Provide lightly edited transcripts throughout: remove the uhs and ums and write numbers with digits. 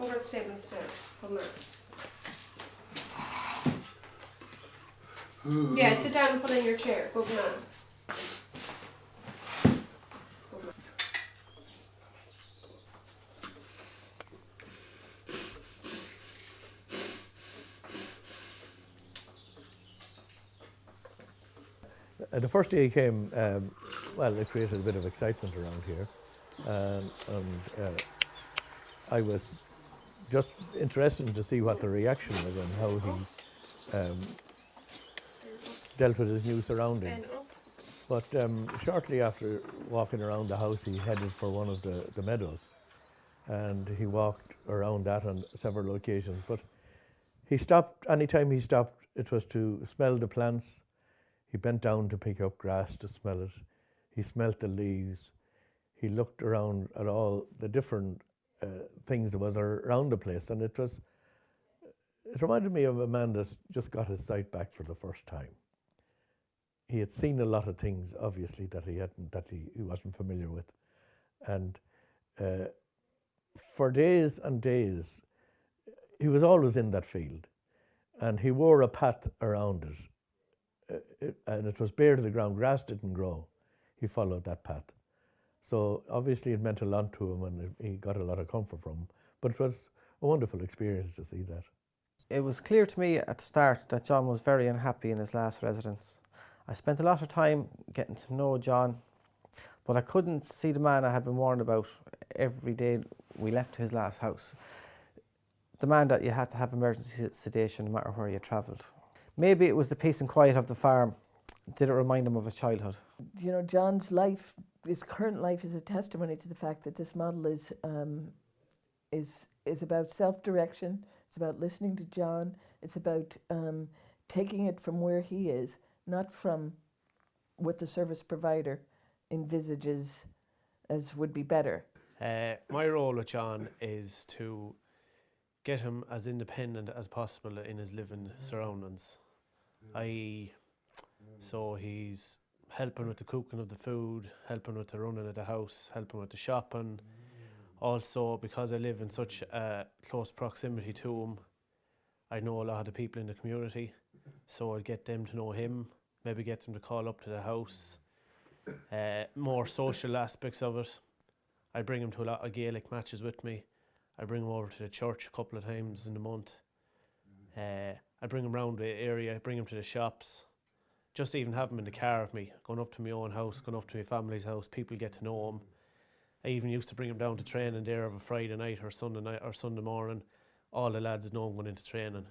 Over at the table instead. Hold on. Yeah, sit down and put in your chair. Good man. The first day he came, well, it created a bit of excitement around here. I was just interested to see what the reaction was and how he dealt with his new surroundings. But shortly after walking around the house, he headed for one of the meadows. And he walked around that on several occasions. But he stopped, anytime he stopped, it was to smell the plants. He bent down to pick up grass to smell it. He smelt the leaves. He looked around at all the different things that was around the place, and it reminded me of a man that just got his sight back for the first time. He had seen a lot of things, obviously, that he wasn't familiar with, and for days and days, he was always in that field, and he wore a path around it. And it was bare to the ground, grass didn't grow. He followed that path. So obviously it meant a lot to him and he got a lot of comfort from him. But it was a wonderful experience to see that. It was clear to me at the start that John was very unhappy in his last residence. I spent a lot of time getting to know John, but I couldn't see the man I had been warned about every day we left his last house. The man that you had to have emergency sedation no matter where you travelled. Maybe it was the peace and quiet of the farm. Did it remind him of his childhood? You know, John's life, his current life, is a testimony to the fact that this model is about self-direction. It's about listening to John. It's about taking it from where he is, not from what the service provider envisages as would be better. My role with John is to get him as independent as possible in his living surroundings. So he's helping with the cooking of the food, helping with the running of the house, helping with the shopping. Also, because I live in such a close proximity to him, I know a lot of the people in the community, so I'd get them to know him, maybe get them to call up to the house. More social aspects of it. I bring him to a lot of Gaelic matches with me. I bring him over to the church a couple of times in the month. I bring him around the area, I bring him to the shops. Just even have him in the car with me, going up to my own house, going up to my family's house, people get to know him. I even used to bring him down to training there of a Friday night or Sunday night or Sunday morning. All the lads would know him going into training.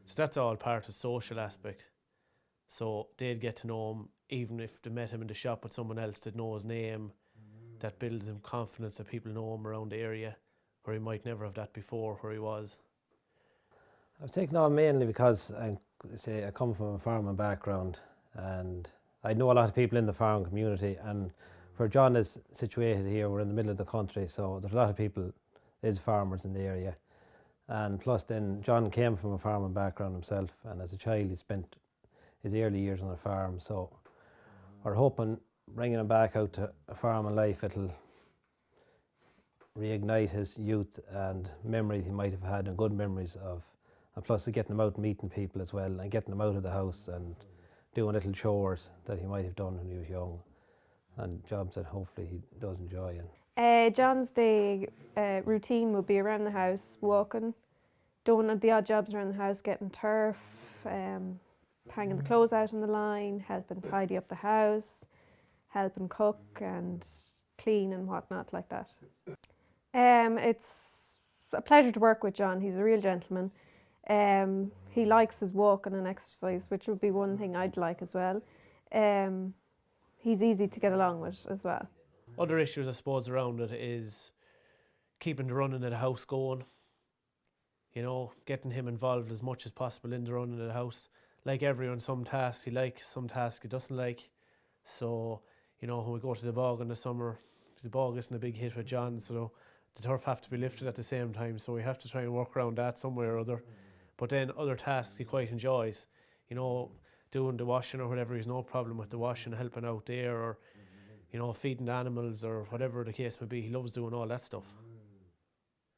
So that's all part of the social aspect. So they'd get to know him, even if they met him in the shop with someone else, they'd know his name. That builds him confidence that people know him around the area, where he might never have that before, where he was. I've taken on mainly because I come from a farming background and I know a lot of people in the farm community, and where John is situated here, we're in the middle of the country, so there's a lot of people, there's farmers in the area. And plus then John came from a farming background himself, and as a child he spent his early years on a farm, so we're hoping bringing him back out to a farming life, it'll reignite his youth and memories he might have had, and good memories of, and plus getting him out and meeting people as well, and getting him out of the house and doing little chores that he might have done when he was young, and jobs that hopefully he does enjoy. John's day routine would be around the house, walking, doing the odd jobs around the house, getting turf, hanging the clothes out on the line, helping tidy up the house, helping cook and clean and whatnot like that. It's a pleasure to work with John. He's a real gentleman. He likes his walking and exercise, which would be one thing I'd like as well. He's easy to get along with as well. Other issues I suppose around it is keeping the running of the house going. You know, getting him involved as much as possible in the running of the house. Like everyone, some tasks he likes, some tasks he doesn't like. So, you know, when we go to the bog in the summer, the bog isn't a big hit with John, so the turf have to be lifted at the same time, so we have to try and work around that somewhere or other. But then other tasks he quite enjoys. You know, doing the washing or whatever, he's no problem with the washing, helping out there, or, you know, feeding the animals or whatever the case may be. He loves doing all that stuff.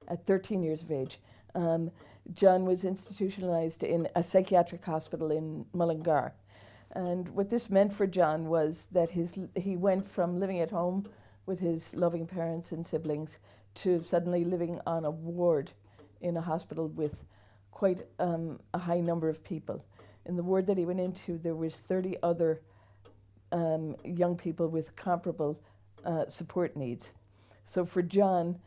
At 13 years of age, John was institutionalized in a psychiatric hospital in Mullingar. And what this meant for John was that he went from living at home with his loving parents and siblings to suddenly living on a ward in a hospital with quite a high number of people. In the ward that he went into, there was 30 other young people with comparable support needs. So for John,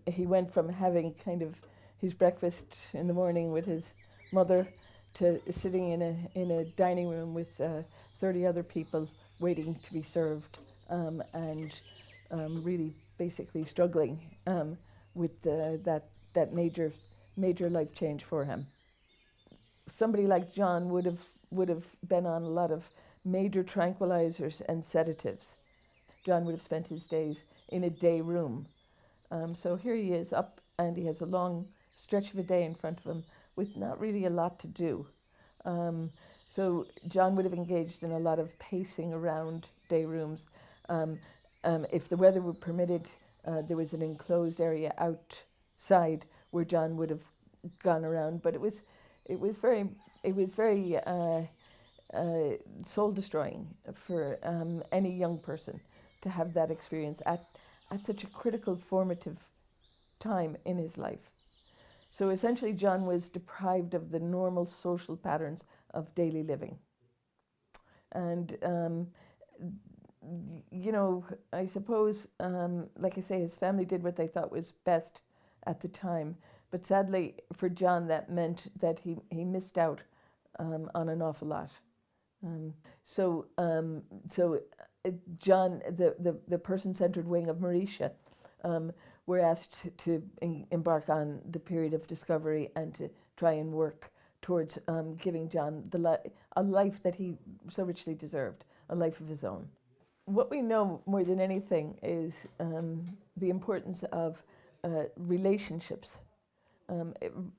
he went from having kind of his breakfast in the morning with his mother to sitting in a dining room with 30 other people waiting to be served, and really basically struggling with that major life change for him. Somebody like John would have been on a lot of major tranquilizers and sedatives. John would have spent his days in a day room. So here he is up, and he has a long stretch of a day in front of him with not really a lot to do. So John would have engaged in a lot of pacing around day rooms. If the weather were permitted, there was an enclosed area outside where John would have gone around, but it was very soul destroying for any young person to have that experience at such a critical formative time in his life. So essentially John was deprived of the normal social patterns of daily living. And I suppose, like I say, his family did what they thought was best at the time. But sadly for John, that meant that he missed out on an awful lot. So John, the person-centered wing of Mauritia, were asked to embark on the period of discovery and to try and work towards giving John a life that he so richly deserved, a life of his own. What we know more than anything is the importance of relationships.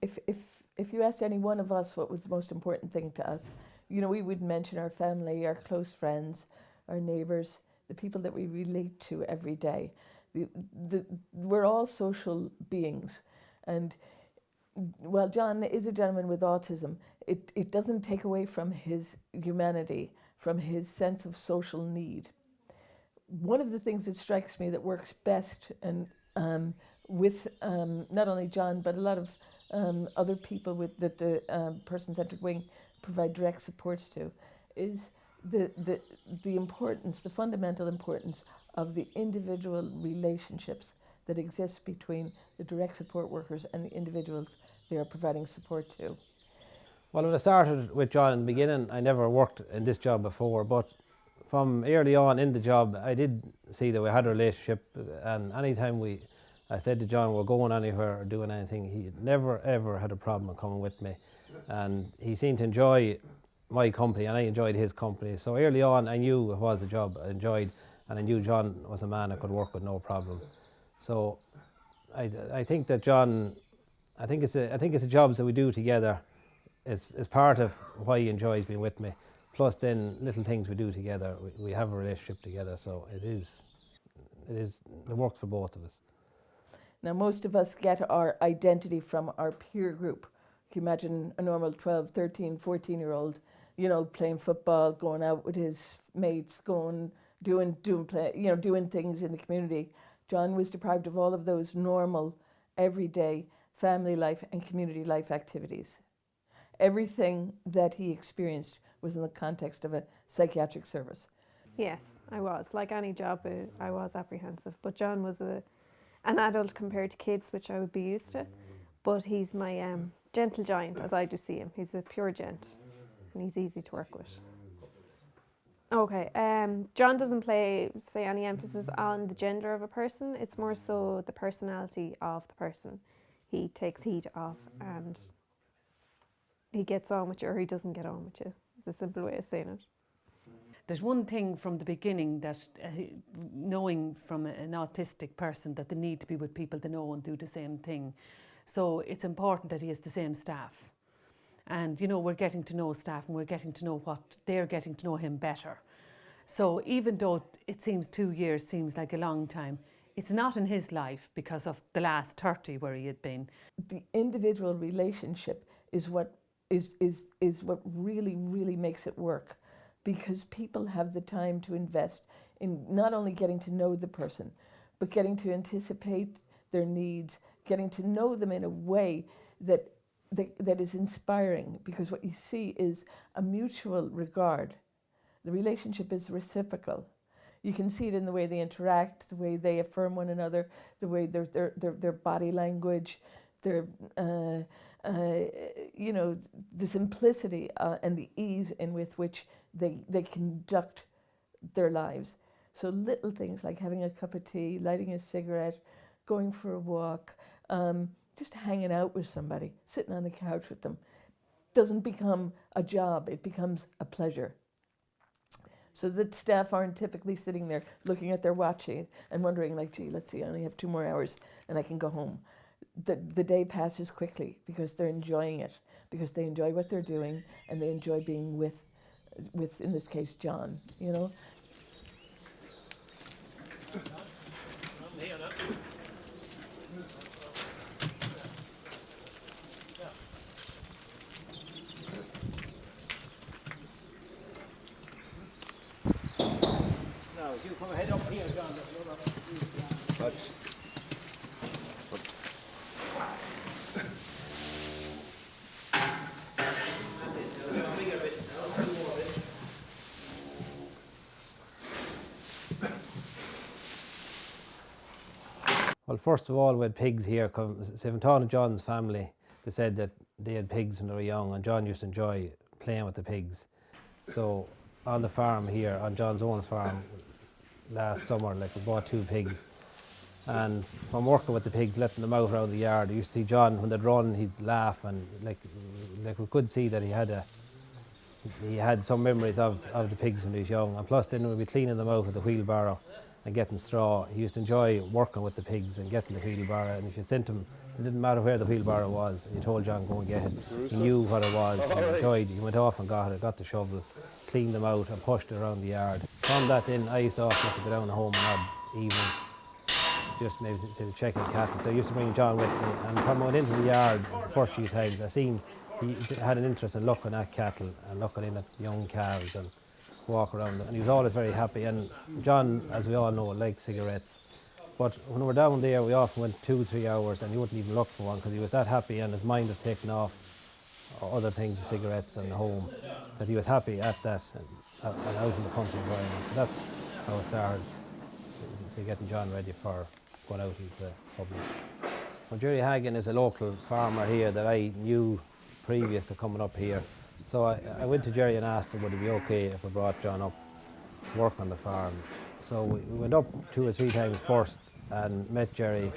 If you asked any one of us what was the most important thing to us, we would mention our family, our close friends, our neighbours, the people that we relate to every day. We're all social beings, and while John is a gentleman with autism, it doesn't take away from his humanity, from his sense of social need. One of the things that strikes me that works best and with not only John but a lot of other people that the person-centered wing provide direct supports to is the importance, the fundamental importance of the individual relationships that exist between the direct support workers and the individuals they are providing support to. Well, when I started with John in the beginning, I never worked in this job before, but from early on in the job, I did see that we had a relationship, and anytime I said to John, we're going anywhere or doing anything, he never ever had a problem coming with me, and he seemed to enjoy my company and I enjoyed his company. So early on I knew it was a job I enjoyed, and I knew John was a man I could work with no problem. So I think that John, I think it's the jobs that we do together is part of why he enjoys being with me. Plus then little things we do together, we have a relationship together, so it works for both of us. Now most of us get our identity from our peer group. Can you imagine a normal 12, 13, 14-year-old, playing football, going out with his mates, doing things in the community. John was deprived of all of those normal, everyday family life and community life activities. Everything that he experienced was in the context of a psychiatric service. Yes, I was. Like any job, I was apprehensive. But John was an adult compared to kids, which I would be used to. But he's my gentle giant, as I just see him. He's a pure gent, and he's easy to work with. Okay, John doesn't say any emphasis on the gender of a person. It's more so the personality of the person. He takes heed of, and he gets on with you or he doesn't get on with you. It's a simple way of saying it. There's one thing from the beginning that knowing from an autistic person that they need to be with people they know and do the same thing. So it's important that he has the same staff. And we're getting to know staff and we're getting to know what they're getting to know him better. So even though it seems 2 years seems like a long time, It's not in his life because of the last 30 where he had been. The individual relationship is what what really makes it work, because people have the time to invest in not only getting to know the person, but getting to anticipate their needs, getting to know them in a way that is inspiring, because what you see is a mutual regard. The relationship is reciprocal. You can see it in the way they interact, the way they affirm one another, the way their body language, their you know, the simplicity and the ease in with which they conduct their lives. So little things like having a cup of tea, lighting a cigarette, going for a walk, just hanging out with somebody, sitting on the couch with them, doesn't become a job, it becomes a pleasure. So that staff aren't typically sitting there looking at their watches and wondering, like, gee, let's see, I only have 2 more hours and I can go home. The day passes quickly because they're enjoying it, because they enjoy what they're doing and they enjoy being with in this case, John, you know. No, you come head up here, John. Well, first of all, we had pigs here. Seventon and John's family, they said that they had pigs when they were young, and John used to enjoy playing with the pigs. So on the farm here, on John's own farm, last summer, like, we bought 2 pigs. And from working with the pigs, letting them out around the yard, you used to see John, when they'd run, he'd laugh, and like we could see that he had some memories of the pigs when he was young. And plus then we'd be cleaning them out with the wheelbarrow and getting straw. He used to enjoy working with the pigs and getting the wheelbarrow, and if you sent him, it didn't matter where the wheelbarrow was, you told John go and get it. He knew what it was, and he enjoyed it. He went off and got it, got the shovel, cleaned them out and pushed it around the yard. From that then, I used to often have to go down home and odd evening, just maybe to check the cattle. So I used to bring John with me, and when I went into the yard the first few times, I seen he had an interest in looking at cattle and looking in at young calves and walk around them. And he was always very happy. And John, as we all know, liked cigarettes. But when we were down there, we often went 2 or 3 hours and he wouldn't even look for one because he was that happy and his mind had taken off other things, cigarettes and home, that he was happy at that and out in the country environment. So that's how it started, so getting John ready for going out into the public. Well, Jerry Hagan is a local farmer here that I knew previous to coming up here. So I went to Jerry and asked him would it be okay if we brought John up to work on the farm. So we went up 2 or 3 times first and met Jerry's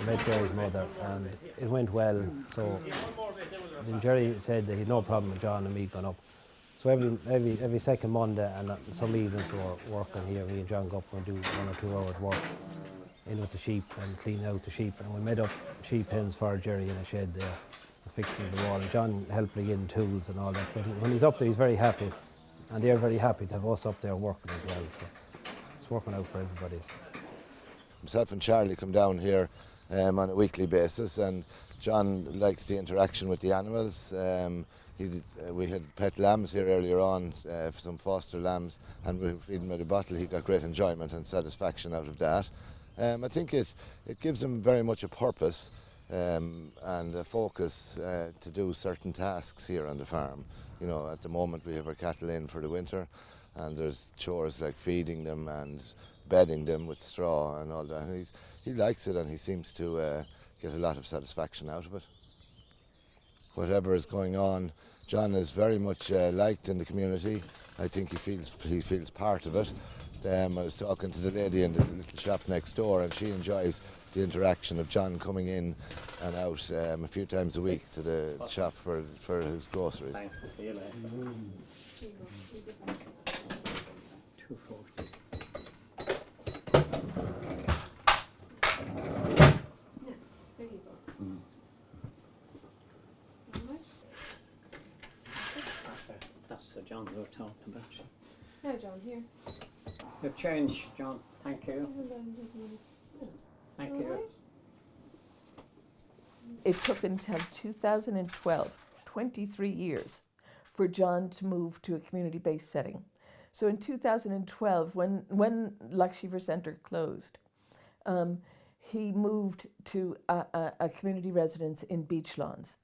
mother, and it went well. So then Jerry said that he had no problem with John and me going up. So every second Monday and some evenings we were working here, me and John go up and do 1 or 2 hours work in with the sheep and clean out the sheep. And we made up sheep pens for Jerry in a shed there, fixing the wall. And John helped bring in tools and all that. But when he's up there, he's very happy, and they're very happy to have us up there working as well. So it's working out for everybody. Myself and Charlie come down here on a weekly basis, and John likes the interaction with the animals. We had pet lambs here earlier on, some foster lambs, and we feed him with a bottle. He got great enjoyment and satisfaction out of that. I think it gives him very much a purpose and a focus to do certain tasks here on the farm. You know, at the moment we have our cattle in for the winter, and there's chores like feeding them and bedding them with straw and all that. And he likes it, and he seems to get a lot of satisfaction out of it. Whatever is going on, John is very much liked in the community. I think he feels part of it. I was talking to the lady in the little shop next door, and she enjoys the interaction of John coming in and out a few times a week to the shop for his groceries. That's the John we were talking about. Yeah, John, here. You've changed, John. Thank you. Thank you. It took until 2012, 23 years, for John to move to a community-based setting. So in 2012, when Lochshiver Centre closed, he moved to a community residence in Beachlawns.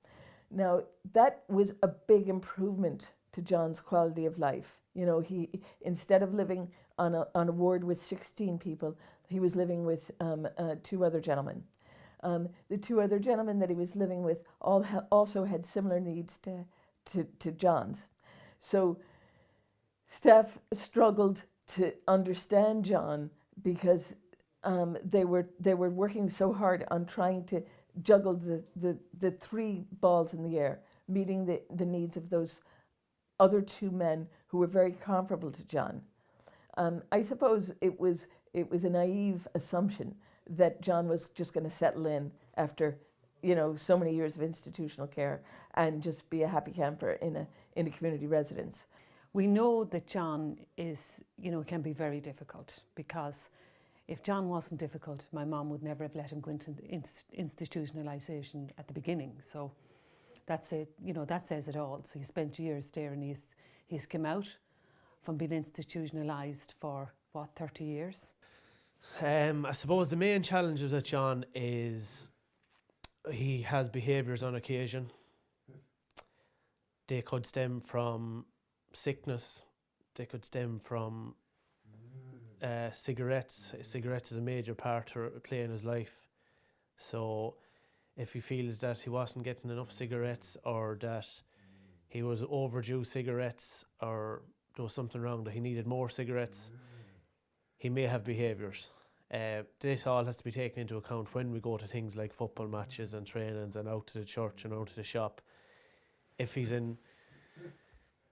Now, that was a big improvement to John's quality of life. You know, he, instead of living on a ward with 16 people, he was living with 2 other gentlemen. The 2 other gentlemen that he was living with also had similar needs to John's. So staff struggled to understand John because they were working so hard on trying to juggle the 3 balls in the air, meeting the needs of those other 2 men who were very comparable to John. I suppose it was a naive assumption that John was just going to settle in after, you know, so many years of institutional care and just be a happy camper in a community residence. We know that John is, you know, can be very difficult, because if John wasn't difficult, my mum would never have let him go into institutionalisation at the beginning. So that's it, you know, that says it all. So he spent years there, and he's come out from being institutionalised for, what, 30 years? I suppose the main challenge with John is he has behaviours on occasion. They could stem from sickness, they could stem from cigarettes. Cigarettes is a major part to play in his life. So if he feels that he wasn't getting enough cigarettes, or that he was overdue cigarettes, or there was something wrong, that he needed more cigarettes, he may have behaviours. This all has to be taken into account when we go to things like football matches and trainings and out to the church and out to the shop. If he's in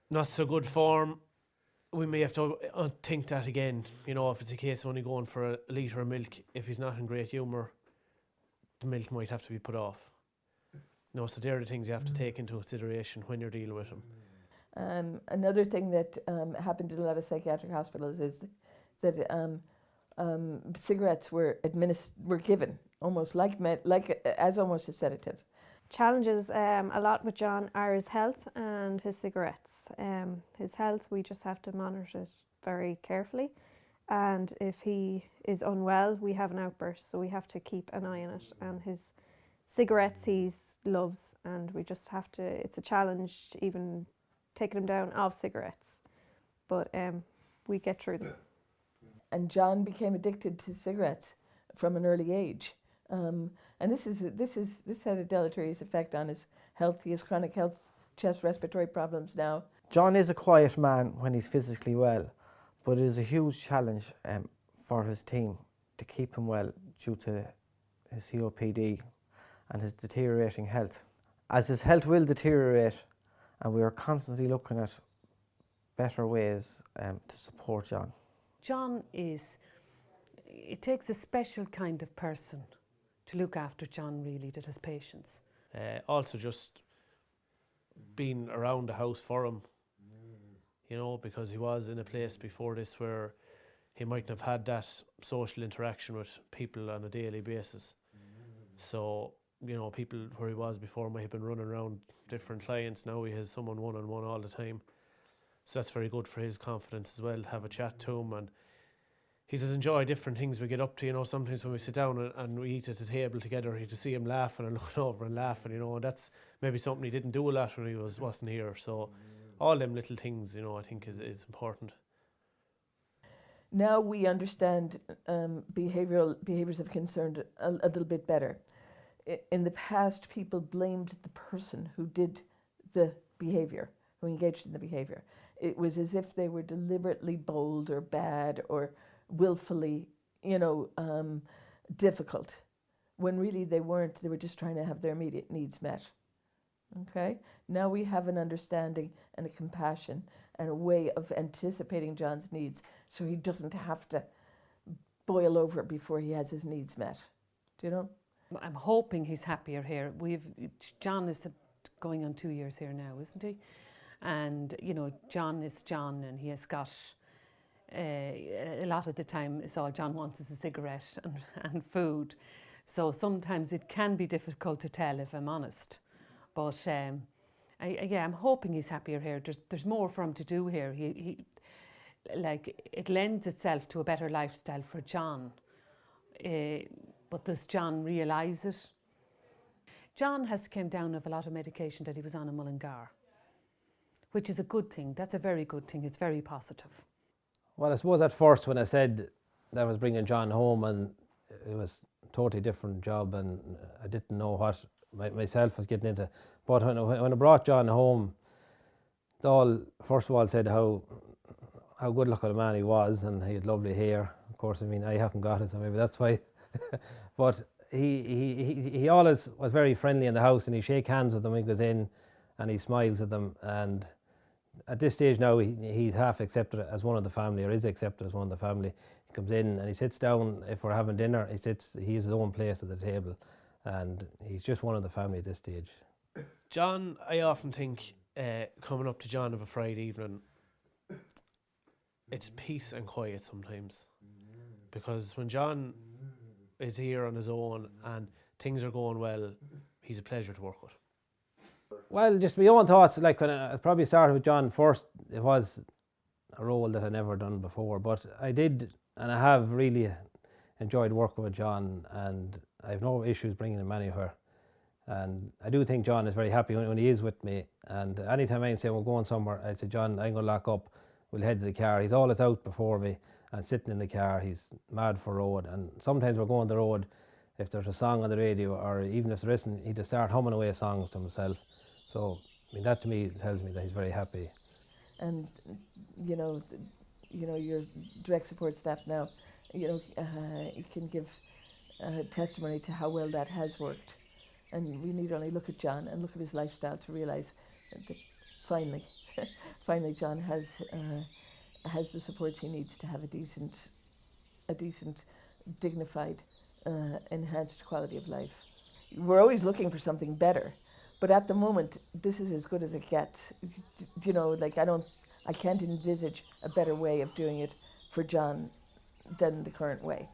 not so good form, we may have to think that again. You know, if it's a case of only going for a litre of milk, if he's not in great humour, the milk might have to be put off. No, so they're the things you have to take into consideration when you're dealing with him. Another thing that happened in a lot of psychiatric hospitals is that cigarettes were given almost as almost a sedative. Challenges a lot with John are his health and his cigarettes. His health, we just have to monitor it very carefully, and if he is unwell, we have an outburst, so we have to keep an eye on it. And his cigarettes he loves, and we just have to, it's a challenge even taking him down off cigarettes, but we get through them. And John became addicted to cigarettes from an early age. And this had a deleterious effect on his health. He has chronic health, chest respiratory problems now. John is a quiet man when he's physically well, but it is a huge challenge for his team to keep him well due to his COPD and his deteriorating health. As his health will deteriorate, and we are constantly looking at better ways to support John. John it takes a special kind of person to look after John, really, that has patience. Also just being around the house for him, you know, because he was in a place before this where he mightn't have had that social interaction with people on a daily basis. So, you know, people where he was before might have been running around different clients. Now he has someone one-on-one all the time. So that's very good for his confidence as well, have a chat to him. And he does enjoy different things we get up to, you know. Sometimes when we sit down and we eat at the table together, you just see him laughing and looking over and laughing, you know, and that's maybe something he didn't do a lot when he wasn't here. So all them little things, you know, I think is important. Now we understand behaviours of concern a little bit better. In the past, people blamed the person who did the behaviour, who engaged in the behaviour. It was as if they were deliberately bold or bad or willfully, you know, difficult, when really they weren't. They were just trying to have their immediate needs met. Okay? Now we have an understanding and a compassion and a way of anticipating John's needs so he doesn't have to boil over before he has his needs met. Do you know? I'm hoping he's happier here. John is going on 2 years here now, isn't he? And, you know, John is John, and he has got a lot of the time it's all John wants is a cigarette and food. So sometimes it can be difficult to tell, if I'm honest. But yeah, I'm hoping he's happier here. There's more for him to do here. He like, it lends itself to a better lifestyle for John. But does John realise it? John has came down with a lot of medication that he was on in Mullingar, which is a good thing. That's a very good thing. It's very positive. Well, I suppose at first when I said that I was bringing John home, and it was a totally different job, and I didn't know what myself was getting into. But when I brought John home, they all first of all said how good looking a man he was, and he had lovely hair. Of course, I mean, I haven't got it, so maybe that's why. But he always was very friendly in the house, and he shake hands with them when he goes in, and he smiles at them. And at this stage now, he's half accepted as one of the family, or is accepted as one of the family. He comes in and he sits down. If we're having dinner, he has his own place at the table, and he's just one of the family at this stage. John, I often think, coming up to John of a Friday evening, it's peace and quiet sometimes. Because when John is here on his own and things are going well, he's a pleasure to work with. Well, just my own thoughts, like when I probably started with John first, it was a role that I never done before, but I did, and I have really enjoyed working with John, and I have no issues bringing him anywhere. And I do think John is very happy when he is with me, and anytime I'm saying we're going somewhere, I say, John, I'm going to lock up, we'll head to the car. He's always out before me and sitting in the car. He's mad for road, and sometimes we're going the road, if there's a song on the radio, or even if there isn't, he'd just start humming away songs to himself. So, I mean, that to me tells me that he's very happy. And, you know, your direct support staff now, you can give testimony to how well that has worked. And we need only look at John and look at his lifestyle to realise that finally John has the supports he needs to have a decent, dignified, enhanced quality of life. We're always looking for something better, but at the moment, this is as good as it gets. You know, like I can't envisage a better way of doing it for John than the current way.